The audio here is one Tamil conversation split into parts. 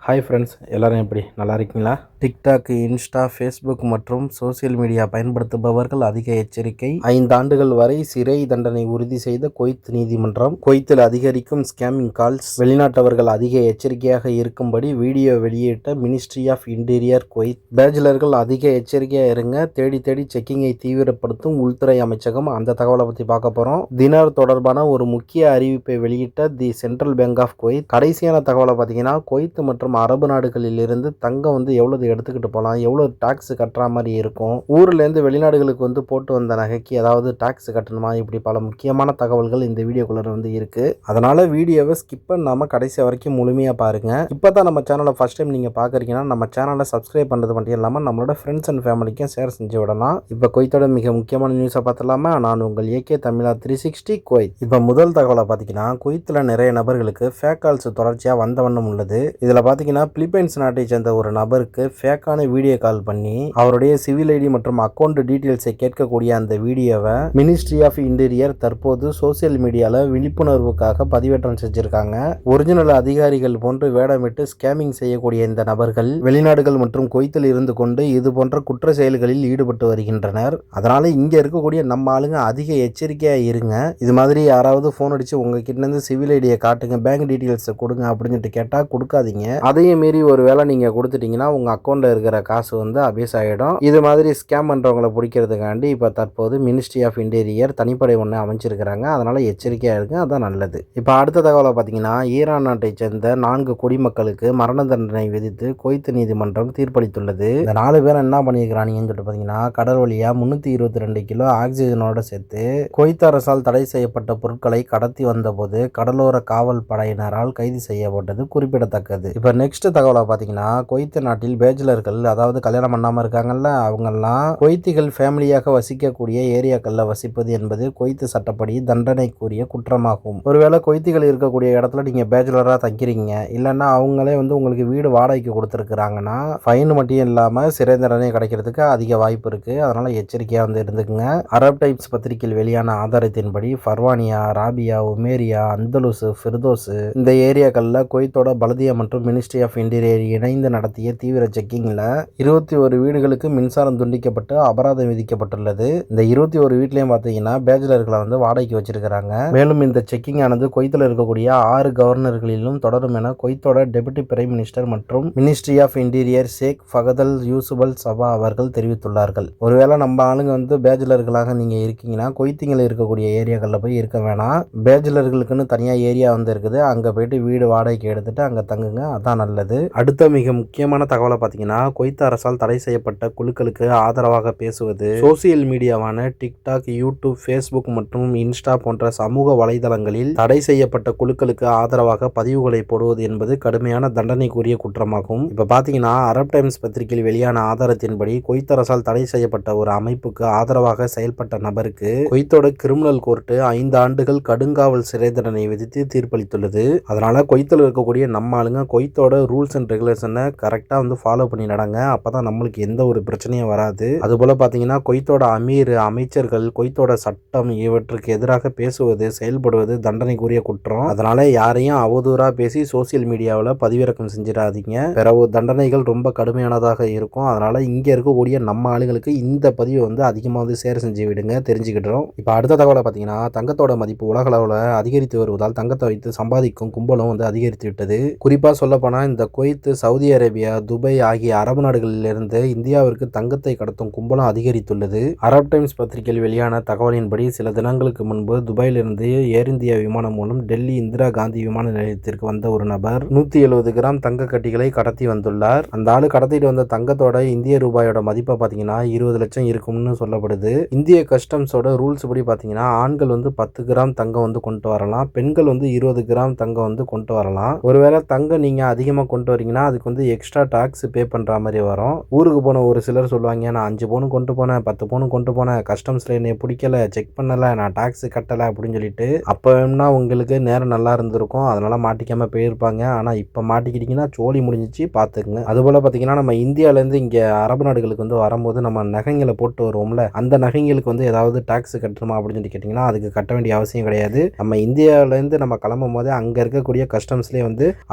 ஹாய் ஃப்ரெண்ட்ஸ், எல்லோரும் எப்படி நல்லா இருக்கீங்களா? டிக்டாக், இன்ஸ்டா, ஃபேஸ்புக் மற்றும் சோசியல் மீடியா பயன்படுத்துபவர்கள் அதிக எச்சரிக்கை. 5 ஆண்டுகள் வரை சிறை தண்டனை உறுதி செய்த குவைத் நீதிமன்றம். குவைத்தில் அதிகரிக்கும் ஸ்கேமிங் கால்ஸ். வெளிநாட்டவர்கள் அதிக எச்சரிக்கையாக இருக்கும்படி வீடியோ வெளியிட்ட மினிஸ்ட்ரி ஆஃப் இன்டீரியர் குவைத். பேச்சுலர்கள் அதிக எச்சரிக்கையாக இருங்க, தேடி தேடி செக்கிங்கை தீவிரப்படுத்தும் உள்துறை அமைச்சகம். அந்த தகவலை பற்றி பார்க்க போகிறோம். தினார் தொடர்பான ஒரு முக்கிய அறிவிப்பை வெளியிட்ட the Central Bank of Kuwait. கடைசியான தகவலை பார்த்தீங்கன்னா, குவைத் மற்றும் அரபு நாடுகளில் இருந்து தங்கம் எவ்வளவு எடுத்துக்கிட்டு போகலாம், எவ்வளவு டாக்ஸ் கட்டுற மாதிரி இருக்கும், ஊர்லேருந்து வெளிநாடுகளுக்கு போட்டு வந்த நகைக்கு ஏதாவது டாக்ஸ் கட்டணுமா, இப்படி பல முக்கியமான தகவல்கள் இந்த வீடியோக்குள்ள இருக்கு. அதனால வீடியோவை ஸ்கிப் பண்ணாம கடைசி வரைக்கும் முழுமையா பாருங்க. இப்பதான் நம்ம சேனலை ஃபர்ஸ்ட் டைம் நீங்க பாக்குறீங்கன்னா நம்ம சேனலை சப்ஸ்கிரைப் பண்றது மட்டும் இல்லாம நம்மளோட ஃப்ரெண்ட்ஸ் அண்ட் ஃபேமிலிக்கும் ஷேர் செஞ்சு விடலாம். இப்ப குவைத்தோட மிக முக்கியமான நியூஸை பார்த்தலாமா? நான் உங்கள் ஏகே தமிழா 360 குவைத். இப்ப முதல் தகவலை பார்த்தீங்கன்னா, குவைத்தில் நிறைய நபர்களுக்கு ஃபேக் கால்ஸ் தொடர்ச்சியா வந்த வண்ணம் உள்ளது. இதுல பார்த்தீங்கன்னா, பிலிப்பைன்ஸ் நாட்டை சேர்ந்த ஒரு நபருக்கு ஃபேக்கான வீடியோ கால் பண்ணி அவருடைய சிவில் ஐடி மற்றும் அக்கௌண்ட் டீட்டெயில்ஸை கேட்கக்கூடிய அந்த வீடியோவை மினிஸ்ட்ரி ஆஃப் இன்டீரியர் தற்போது சோசியல் மீடியால விழிப்புணர்வுக்காக பதிவேற்றம் செஞ்சிருக்காங்க. ஒரிஜினல் அதிகாரிகள் போன்று வேடமிட்டு ஸ்கேமிங் செய்யக்கூடிய இந்த நபர்கள் வெளிநாடுகள் மற்றும் குவைத்தில் இருந்து கொண்டு இது போன்ற குற்ற செயல்களில் ஈடுபட்டு வருகின்றனர். அதனால இங்க இருக்கக்கூடிய நம்ம ஆளுங்க அதிக எச்சரிக்கையா இருங்க. இது மாதிரி யாராவது போன் அடிச்சு உங்ககிட்ட இருந்து சிவில் ஐடியை காட்டுங்க, பேங்க் டீட்டெயில்ஸ் கொடுங்க அப்படின்னு கேட்டா கொடுக்காதீங்க. அதையும் மீறி ஒரு வேளை நீங்கள் கொடுத்துட்டீங்கன்னா உங்கள் அக்கௌண்ட்டில் இருக்கிற காசு அபேஸ் ஆகிடும். இது மாதிரி ஸ்கேம் பண்ணுறவங்களை பிடிக்கிறதுக்காண்டி இப்போ தற்போது மினிஸ்ட்ரி ஆஃப் இன்டீரியர் தனிப்படை ஒன்று அமைச்சிருக்கிறாங்க. அதனால் எச்சரிக்கையாக இருக்குது, அதுதான் நல்லது. இப்போ அடுத்த தகவலை பார்த்தீங்கன்னா, ஈரான் நாட்டை சேர்ந்த 4 குடிமக்களுக்கு மரண தண்டனை விதித்து குவைத் நீதிமன்றம் தீர்ப்பளித்துள்ளது. இந்த 4 பேர் என்ன பண்ணியிருக்கிறாங்கன்னு சொல்லிட்டு பார்த்தீங்கன்னா, கடல் வழியாக 322 கிலோ ஆக்சிஜனோட சேர்த்து குவைத் அரசால் தடை செய்யப்பட்ட பொருட்களை கடத்தி வந்தபோது கடலோர காவல் படையினரால் கைது செய்யப்பட்டது குறிப்பிடத்தக்கது. இப்போ நெக்ஸ்ட் தகவலை பார்த்தீங்கன்னா, குவைத் நாட்டில் பேச்சுலர்கள், அதாவது கல்யாணம் பண்ணாமல் இருக்காங்கல்ல, அவங்கெல்லாம் குவைத்திகள் ஃபேமிலியாக வசிக்கக்கூடிய ஏரியாக்களில் வசிப்பது என்பது குவைத் சட்டப்படி தண்டனைக்குரிய குற்றமாகும். ஒருவேளை குவைத்திகள் இருக்கக்கூடிய இடத்துல நீங்கள் பேச்சுலராக தங்கிறீங்க, இல்லைன்னா அவங்களே உங்களுக்கு வீடு வாடகைக்கு கொடுத்துருக்குறாங்கன்னா ஃபைன் மட்டும் இல்லாமல் சிறை தண்டனை கிடைக்கிறதுக்கு அதிக வாய்ப்பு இருக்கு. அதனால எச்சரிக்கையாக இருந்துக்குங்க. அரப் டைம்ஸ் பத்திரிகையில் வெளியான ஆதாரத்தின்படி ஃபர்வானியா, ராபியா, உமேரியா, அந்தலுஸ், ஃபிர்தோஸ் இந்த ஏரியாக்களில் குவைத்தோட பலதியா மற்றும் மினிஸ்ட்ரி ஆஃப் இன்டீரியர் இணைந்து நடத்திய தீவிர செக்கிங்கில் 21 வீடுகளுக்கு மின்சாரம் துண்டிக்கப்பட்டு அபராதம் விதிக்கப்பட்டுள்ளது. இந்த 21 வீட்லையும் பார்த்தீங்கன்னா பேச்சுலர்களை வாடகைக்கு வச்சிருக்கிறாங்க. மேலும் இந்த செக்கிங் ஆனது குவைத்தில் இருக்கக்கூடிய 6 கவர்னர்களிலும் தொடரும் என குவைத்தோட டெபுட்டி பிரைம் மினிஸ்டர் மற்றும் மினிஸ்ட்ரி ஆஃப் இன்டீரியர் ஷேக் ஃபகதல் யூசுபல் சபா அவர்கள் தெரிவித்துள்ளார்கள். ஒருவேளை நம்ம ஆளுங்க பேச்சுலர்களாக நீங்க இருக்கீங்கன்னா குவைத்திகள் இருக்கக்கூடிய ஏரியாக்களில் போய் இருக்க வேணாம். பேச்சுலர்களுக்குன்னு தனியாக ஏரியா இருக்குது, அங்கே போயிட்டு வீடு வாடகைக்கு எடுத்துட்டு அங்கே தங்குங்க, அதான் நல்லது. அடுத்த மிக முக்கியமான தகவலை பார்த்தீங்கன்னா, குவைத் அரசால் தடை செய்யப்பட்ட குழுக்களுக்கு ஆதரவாக பேசுவது, சோசியல் மீடியாவான டிக்டாக், யூடியூப், ஃபேஸ்புக் மற்றும் இன்ஸ்டா போன்ற சமூக வலைதளங்களில் தடை செய்யப்பட்ட குழுக்களுக்கு ஆதரவாக பதிவுகளை போடுவது என்பது கடுமையான தண்டனைக்குரிய குற்றமாகும். இப்ப பாத்தீங்கன்னா, அரப் டைம்ஸ் பத்திரிகையில் வெளியான ஆதாரத்தின்படி குவைத் அரசால் தடை செய்யப்பட்ட ஒரு அமைப்புக்கு ஆதரவாக செயல்பட்ட நபருக்கு குவைத்தோட கிரிமினல் கோர்ட்டு 5 ஆண்டுகள் கடுங்காவல் சிறை தண்டனை விதித்து தீர்ப்பளித்துள்ளது. அதனால குவைத்தில் இருக்கக்கூடிய நம்ம ஆளுங்க குவைத்தோட ரூல்ஸ் அண்ட் ரெகுலேஷனை கரெக்டாக ஃபாலோ பண்ணி நடங்க. அப்பதான் நம்மளுக்கு எந்த ஒரு பிரச்சனையும் வராது. அதுபோல பார்த்தீங்கன்னா, குவைத்தோட அமீர், அமைச்சர்கள், குவைத்தோட சட்டம் இவற்றுக்கு எதிராக பேசுவது, செயல்படுவது தண்டனைக்குரிய குற்றம். அதனால யாரையும் அவதூறாக பேசி சோசியல் மீடியாவில் பதிவிறக்கம் செஞ்சிடாதீங்க. பிறகு தண்டனைகள் ரொம்ப கடுமையானதாக இருக்கும். அதனால இங்கே இருக்கக்கூடிய நம்ம ஆளுங்களுக்கு இந்த பதிவை அதிகமாக ஷேர் செஞ்சு விடுங்க, தெரிஞ்சுக்கிட்டோம். இப்போ அடுத்த தகவலை பார்த்தீங்கன்னா, தங்கத்தோட மதிப்பு உலக அளவில் அதிகரித்து வருவதால் தங்கத்தை வைத்து சம்பாதிக்கும் கும்பலும் அதிகரித்து விட்டது. குறிப்பாக சொல்லப்போனால் இந்த குவைத், சவுதி அரேபியா, துபாய் ஆகிய அரபு நாடுகளிலிருந்து இந்தியாவிற்கு தங்கத்தை கடத்தும் கும்பலும் அதிகரித்துள்ளது. அரப் டைம்ஸ் பத்திரிகையில் வெளியான தகவலின்படி சில தினங்களுக்கு முன்பு துபாயிலிருந்து ஏர் இந்தியா விமானம் மூலம் டெல்லி இந்திரா காந்தி விமான நிலையத்திற்கு வந்த ஒரு நபர் 170 கிராம் தங்க கட்டிகளை கடத்தி வந்துள்ளார். அந்த ஆளு கடத்திட்டு வந்த தங்கத்தோட இந்திய ரூபாயோட மதிப்பை பார்த்தீங்கன்னா 20 லட்சம் இருக்கும்னு சொல்லப்படுது. இந்திய கஸ்டம்ஸோட ரூல்ஸ் படி பார்த்தீங்கன்னா, ஆண்கள் 10 கிராம் தங்கம் கொண்டு வரலாம், பெண்கள் 20 கிராம் தங்கம் கொண்டு வரலாம். ஒருவேளை தங்கம் நீங்க அதிகமாக கொண்டு வரீங்கன்னா அதுக்கு எக்ஸ்ட்ரா டாக்ஸ் பே பண்ற மாதிரி வரும். ஊருக்கு போன ஒரு சிலர் சொல்லுவாங்க, நான் 5 பவுன் கொண்டு போனேன், 10 பவுன் கொண்டு போனேன், கஸ்டம்ஸ்ல என்னை பிடிக்கல, செக் பண்ணல, நான் டாக்ஸ் கட்டல அப்படின்னு சொல்லிட்டு. அப்ப வேணா உங்களுக்கு நேரம் நல்லா இருந்திருக்கும், அதனால மாட்டிக்காம போயிருப்பாங்க. ஆனா இப்ப மாட்டிக்கிட்டீங்கன்னா சோழி முடிஞ்சிச்சு, பாத்துக்குங்க. அதுபோல பாத்தீங்கன்னா, நம்ம இந்தியால இருந்து இங்க அரபு நாடுகளுக்கு வரும்போது நம்ம நகைங்களை போட்டு வருவோம்ல, அந்த நகைங்களுக்கு ஏதாவது டாக்ஸ் கட்டணுமா அப்படின்னு சொல்லி கேட்டீங்கன்னா அதுக்கு கட்ட வேண்டிய அவசியம் கிடையாது. நம்ம இந்தியாவில இருந்து நம்ம கிளம்பும் போது அங்க இருக்கக்கூடிய கஸ்டம்ஸ்லேயே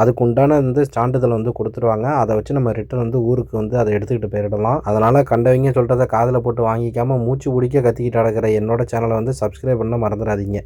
அதுக்கு உண்டான சான்றிதழ் வந்து கொடுத்துருவாங்க. அதை வச்சு நம்ம ரிட்டன் வந்து ஊருக்கு வந்து அதை எடுத்துக்கிட்டு போயிடலாம். அதனால் கண்டவங்க சொல்கிறத காதில் போட்டு வாங்கிக்காமல் மூச்சு பிடிக்க கத்திக்கிட்டு நடக்கிற என்னோட சேனலை வந்து சப்ஸ்கிரைப் பண்ண மறந்துடாதீங்க.